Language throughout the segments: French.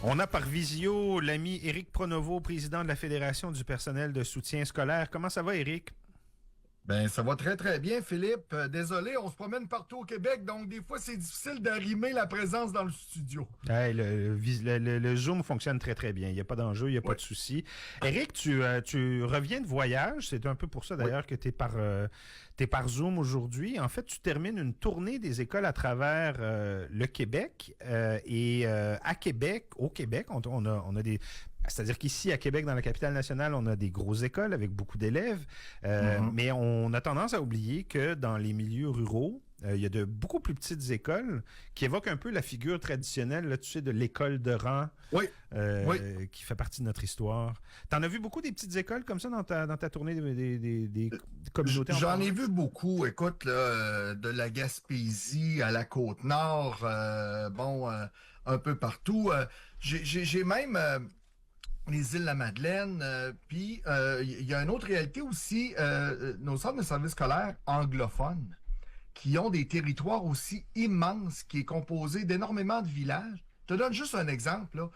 On a par visio l'ami Éric Pronovo, président de la Fédération du personnel de soutien scolaire. Comment ça va, Éric? Ben, ça va très, très bien, Philippe. Désolé, on se promène partout au Québec, donc des fois, c'est difficile d'arrimer la présence dans le studio. Hey, le Zoom fonctionne très, très bien. Il n'y a pas d'enjeu, il n'y a pas de souci. Éric, tu reviens de voyage. C'est un peu pour ça, d'ailleurs, que t'es par Zoom aujourd'hui. En fait, tu termines une tournée des écoles à travers le Québec. À Québec, au Québec, on a des... C'est-à-dire qu'ici, à Québec, dans la capitale nationale, on a des grosses écoles avec beaucoup d'élèves, mais on a tendance à oublier que dans les milieux ruraux, il y a de beaucoup plus petites écoles qui évoquent un peu la figure traditionnelle, là, tu sais, de l'école de rang, Oui. qui fait partie de notre histoire. T'en as vu beaucoup des petites écoles comme ça dans ta tournée des communautés? J'en ai vu beaucoup. Écoute, là, de la Gaspésie à la Côte-Nord, un peu partout. J'ai même... les îles de la Madeleine, puis il y a une autre réalité aussi, nos centres de services scolaires anglophones, qui ont des territoires aussi immenses, qui est composé d'énormément de villages. Je te donne juste un exemple, là.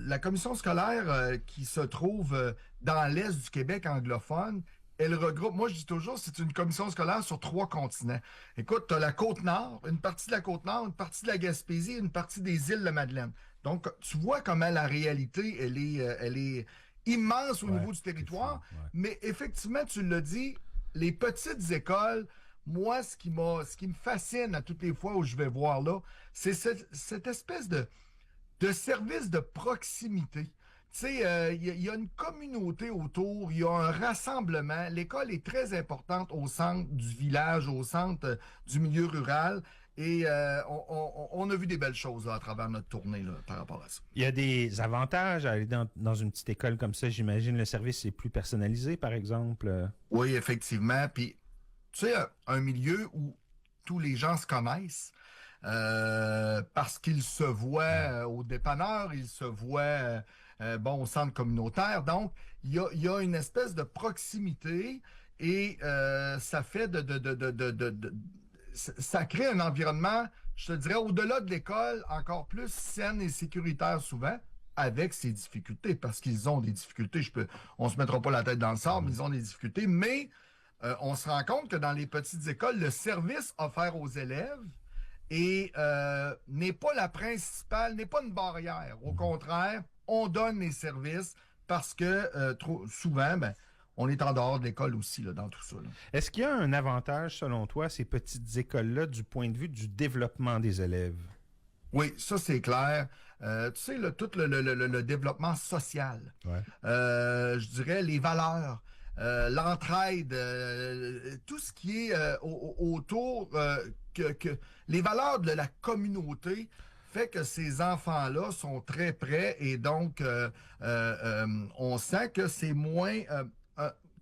La commission scolaire qui se trouve dans l'est du Québec anglophone, elle regroupe, moi je dis toujours, c'est une commission scolaire sur 3 continents. Écoute, tu as la Côte-Nord, une partie de la Côte-Nord, une partie de la Gaspésie, une partie des îles de Madeleine. Donc, tu vois comment la réalité, elle est immense au niveau du territoire. Fou, ouais. Mais effectivement, tu l'as dit, les petites écoles, moi, ce qui me fascine à toutes les fois où je vais voir là, c'est cette espèce de service de proximité. Tu sais, il y a une communauté autour, il y a un rassemblement. L'école est très importante au centre du village, au centre du milieu rural. Et on a vu des belles choses là, à travers notre tournée là, par rapport à ça. Il y a des avantages à aller dans une petite école comme ça. J'imagine le service est plus personnalisé, par exemple. Oui, effectivement. Puis, tu sais, un milieu où tous les gens se connaissent, parce qu'ils se voient au dépanneur, ils se voient au centre communautaire. Donc, il y a une espèce de proximité et ça fait ça crée un environnement, je te dirais, au-delà de l'école, encore plus saine et sécuritaire souvent, avec ses difficultés, parce qu'ils ont des difficultés. On se mettra pas la tête dans le sable, mais ils ont des difficultés. Mais on se rend compte que dans les petites écoles, le service offert aux élèves n'est pas la principale, n'est pas une barrière. Au contraire, on donne les services parce que trop souvent, on est en dehors de l'école aussi là, dans tout ça. Là. Est-ce qu'il y a un avantage, selon toi, ces petites écoles-là, du point de vue du développement des élèves? Oui, ça c'est clair. Tu sais, tout le développement social. Ouais. Je dirais les valeurs, l'entraide, tout ce qui est autour que les valeurs de la communauté fait que ces enfants-là sont très près et donc on sent que c'est moins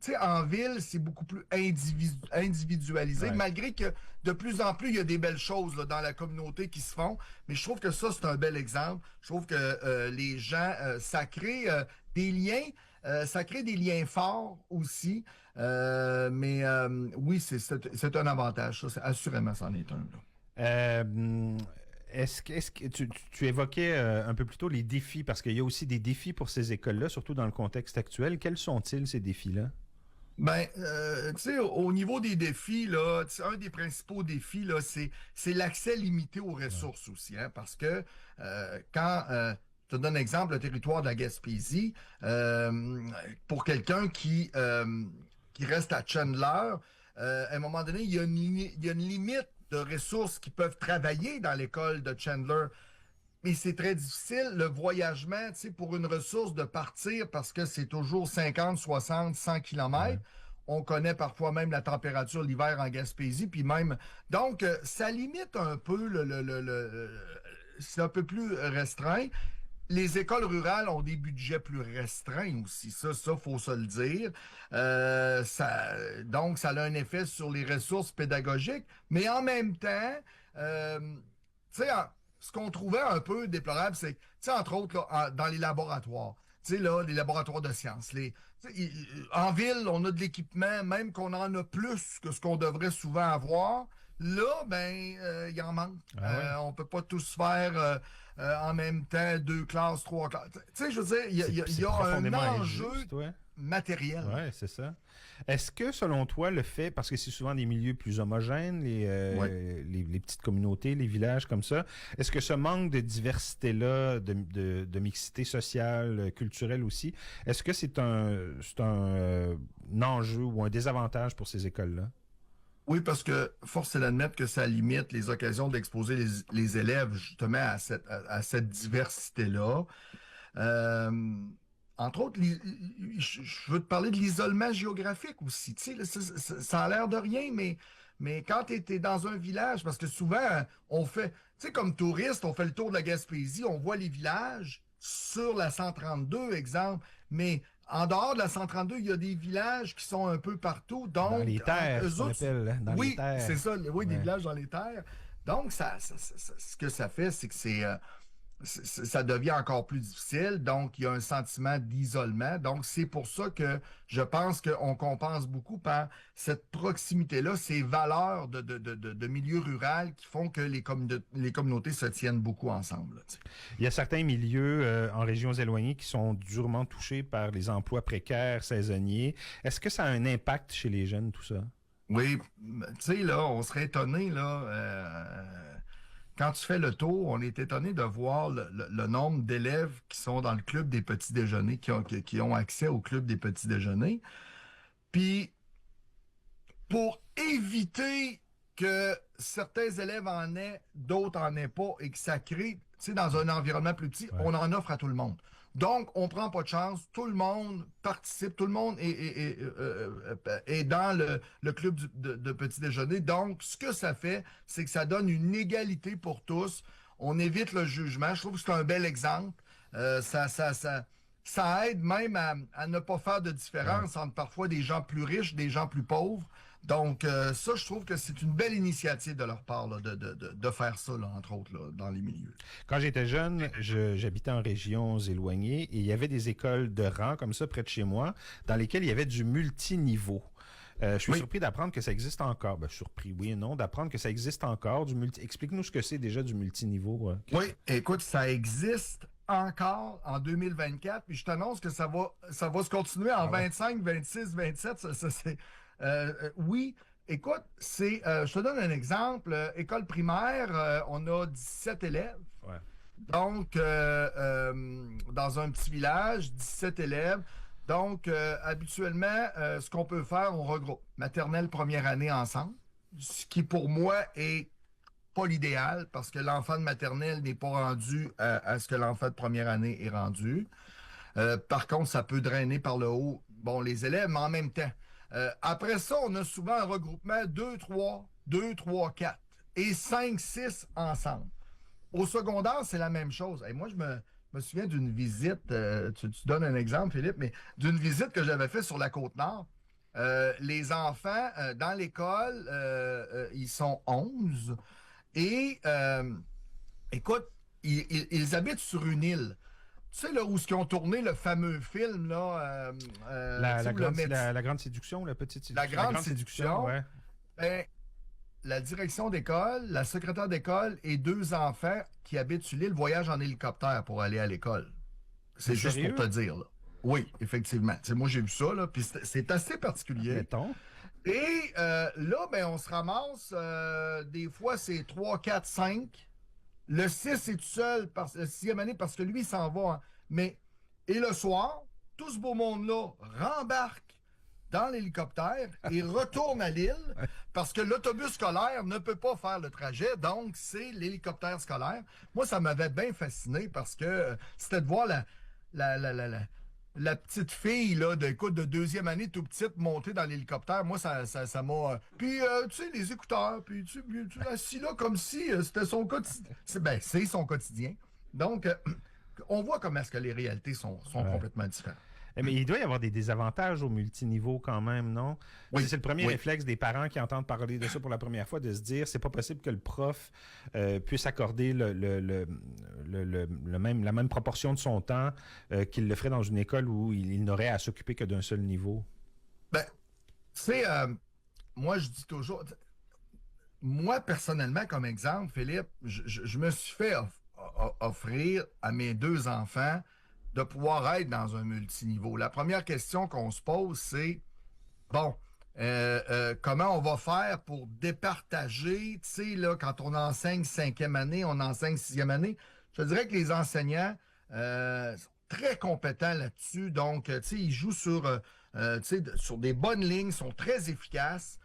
tu sais, en ville, c'est beaucoup plus individualisé, Ouais. malgré que de plus en plus, il y a des belles choses là, dans la communauté qui se font. Mais je trouve que ça, c'est un bel exemple. Je trouve que les gens, ça crée des liens. Ça crée des liens forts aussi. Oui, c'est un avantage. Ça, assurément, c'en est un. Là. Est-ce que tu évoquais un peu plus tôt les défis, parce qu'il y a aussi des défis pour ces écoles-là, surtout dans le contexte actuel. Quels sont-ils, ces défis-là? Tu sais, au niveau des défis, là, un des principaux défis, là, c'est l'accès limité aux ressources aussi, hein, parce que je te donne un exemple, le territoire de la Gaspésie, pour quelqu'un qui reste à Chandler, à un moment donné, il y a une limite de ressources qui peuvent travailler dans l'école de Chandler. Mais c'est très difficile, le voyagement, tu sais, pour une ressource de partir parce que c'est toujours 50, 60, 100 kilomètres. Ouais. On connaît parfois même la température l'hiver en Gaspésie, puis même... Donc, ça limite un peu c'est un peu plus restreint. Les écoles rurales ont des budgets plus restreints aussi. Ça, faut se le dire. Donc, ça a un effet sur les ressources pédagogiques. Mais en même temps, tu sais, ce qu'on trouvait un peu déplorable, c'est, tu sais, entre autres, là, dans les laboratoires. Tu sais, là, les laboratoires de sciences. En ville, on a de l'équipement, même qu'on en a plus que ce qu'on devrait souvent avoir. Là, il en manque. On peut pas tous faire en même temps 2 classes, 3 classes. Tu sais, je veux dire, il y a un enjeu matériel. Oui, c'est ça. Est-ce que, selon toi, le fait, parce que c'est souvent des milieux plus homogènes, les petites communautés, les villages comme ça, est-ce que ce manque de diversité-là, de mixité sociale, culturelle aussi, est-ce que c'est un enjeu ou un désavantage pour ces écoles-là? Oui, parce que force est d'admettre que ça limite les occasions d'exposer les élèves justement à cette diversité-là. Euh, Entre autres, je veux te parler de l'isolement géographique aussi. Tu sais, là, ça a l'air de rien, mais quand tu es dans un village, parce que souvent, on fait, tu sais, comme touriste, on fait le tour de la Gaspésie, on voit les villages sur la 132, exemple, mais en dehors de la 132, il y a des villages qui sont un peu partout. Dans Donc, les terres, eux ce qu'on autres, appelle, hein, dans les oui, terres. c'est ça, oui, des Ouais. villages dans les terres. Donc, ce que ça fait, c'est que ça devient encore plus difficile. Donc, il y a un sentiment d'isolement. Donc, c'est pour ça que je pense qu'on compense beaucoup par cette proximité-là, ces valeurs de milieu rural qui font que les communautés se tiennent beaucoup ensemble. Là, tu sais. Il y a certains milieux en régions éloignées qui sont durement touchés par les emplois précaires, saisonniers. Est-ce que ça a un impact chez les jeunes, tout ça? Oui, tu sais, là, on serait étonné, là. Quand tu fais le tour, on est étonné de voir le nombre d'élèves qui sont dans le club des petits déjeuners, qui ont accès au club des petits déjeuners. Puis, pour éviter que certains élèves en aient, d'autres en aient pas, et que ça crée, tu sais, dans un environnement plus petit, Ouais. on en offre à tout le monde. Donc, on prend pas de chance, tout le monde participe, tout le monde est dans le club de petit déjeuner. Donc, ce que ça fait, c'est que ça donne une égalité pour tous. On évite le jugement. Je trouve que c'est un bel exemple. Ça aide même à ne pas faire de différence entre parfois des gens plus riches, des gens plus pauvres. Donc, ça, je trouve que c'est une belle initiative de leur part là, de faire ça, là, entre autres, là, dans les milieux. Quand j'étais jeune, j'habitais en régions éloignées et il y avait des écoles de rang comme ça près de chez moi dans lesquelles il y avait du multiniveau. Je suis Oui. surpris d'apprendre que ça existe encore. Ben, surpris, oui et non, d'apprendre que ça existe encore. Explique-nous ce que c'est déjà du multiniveau. Oui, écoute, ça existe encore en 2024, puis je t'annonce que ça va se continuer en Ah ouais. 25, 26, 27. Oui, écoute, je te donne un exemple. École primaire, on a 17 élèves. Ouais. Donc, dans un petit village, 17 élèves. Donc, habituellement, ce qu'on peut faire, on regroupe maternelle, première année ensemble, ce qui pour moi est pas l'idéal parce que l'enfant de maternelle n'est pas rendu à ce que l'enfant de première année est rendu. Par contre, ça peut drainer par le haut, bon, les élèves, mais en même temps. Après ça, on a souvent un regroupement 2, 3, 4 et 5, 6 ensemble. Au secondaire, c'est la même chose. Et moi, je me souviens d'une visite, tu donnes un exemple, Philippe, mais d'une visite que j'avais faite sur la Côte-Nord. Les enfants, dans l'école, ils sont 11 et, écoute, ils habitent sur une île. Tu sais, là, où ils ont tourné le fameux film, là, tu sais, où le médecin. La grande séduction, la petite La séduction. grande séduction. Ouais. Ben, la direction d'école, la secrétaire d'école et 2 enfants qui habitent sur l'île voyagent en hélicoptère pour aller à l'école. C'est juste Sérieux? pour te dire, là. Oui, effectivement. Tu sais, moi, j'ai vu ça, là, puis c'est assez particulier. Mettons. Et là, on se ramasse, des fois, c'est 3, 4, 5. Le 6 est tout seul, le sixième année, parce que lui, il s'en va. Hein. Et le soir, tout ce beau monde-là rembarque dans l'hélicoptère et retourne à l'île parce que l'autobus scolaire ne peut pas faire le trajet, donc c'est l'hélicoptère scolaire. Moi, ça m'avait bien fasciné parce que c'était de voir la, la, la, la, la petite fille là, de deuxième année tout petite monter dans l'hélicoptère. Moi, ça m'a. Puis, tu sais, les écouteurs, puis tu assis là comme si c'était son quotidien. C'est son quotidien. Donc, on voit comment est-ce que les réalités sont complètement différentes. Mais il doit y avoir des désavantages au multiniveau quand même, non? Oui. C'est le premier Oui. réflexe des parents qui entendent parler de ça pour la première fois, de se dire c'est pas possible que le prof puisse accorder la même proportion de son temps qu'il le ferait dans une école où il n'aurait à s'occuper que d'un seul niveau. Ben, tu sais, moi, je dis toujours, moi, personnellement, comme exemple, Philippe, je me suis fait offrir à mes 2 enfants de pouvoir être dans un multiniveau. La première question qu'on se pose, c'est, bon, comment on va faire pour départager, tu sais, là, quand on enseigne 5e année, on enseigne 6e année. Je te dirais que les enseignants sont très compétents là-dessus. Donc, tu sais, ils jouent tu sais, sur des bonnes lignes, sont très efficaces.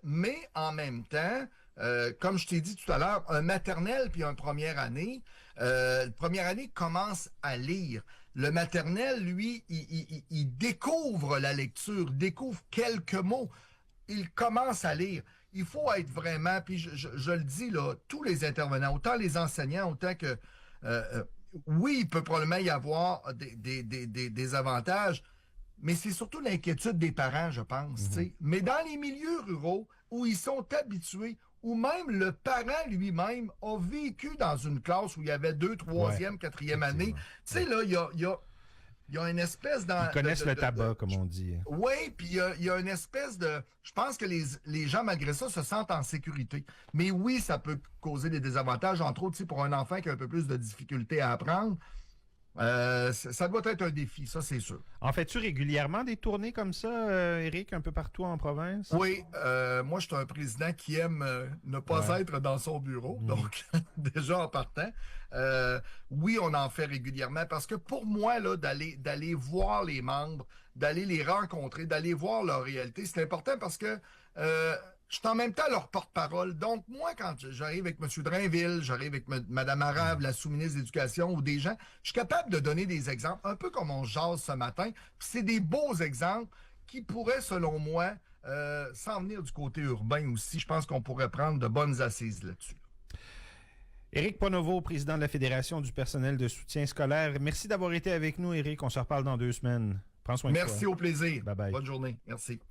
Mais en même temps, comme je t'ai dit tout à l'heure, un maternel puis un première année, première année commence à lire. Le maternel, lui, il découvre la lecture, découvre quelques mots. Il commence à lire. Il faut être vraiment, puis je le dis là, tous les intervenants, autant les enseignants, autant que oui, il peut probablement y avoir des avantages, mais c'est surtout l'inquiétude des parents, je pense. Mm-hmm. Mais dans les milieux ruraux où ils sont habitués, où même le parent lui-même a vécu dans une classe où il y avait 2, 3e, 4e année, tu sais, là, il y a une espèce Ils connaissent le tabac, comme on dit. Oui, puis il y a une espèce de... Je pense que les gens, malgré ça, se sentent en sécurité. Mais oui, ça peut causer des désavantages, entre autres, pour un enfant qui a un peu plus de difficultés à apprendre. Ça doit être un défi, ça, c'est sûr. En fais-tu régulièrement des tournées comme ça, Éric, un peu partout en province? Oui, moi, je suis un président qui aime ne pas être dans son bureau, donc déjà en partant. Oui, on en fait régulièrement parce que pour moi, là, d'aller voir les membres, d'aller les rencontrer, d'aller voir leur réalité, c'est important parce que je suis en même temps leur porte-parole. Donc, moi, quand j'arrive avec M. Drainville, j'arrive avec Mme Arabe, la sous-ministre de l'Éducation, ou des gens, je suis capable de donner des exemples, un peu comme on jase ce matin. Puis c'est des beaux exemples qui pourraient, selon moi, s'en venir du côté urbain aussi. Je pense qu'on pourrait prendre de bonnes assises là-dessus. Éric Ponovo, président de la Fédération du personnel de soutien scolaire. Merci d'avoir été avec nous, Éric. On se reparle dans 2 semaines. Prends soin de toi. Merci, au plaisir. Bye bye. Bonne journée. Merci.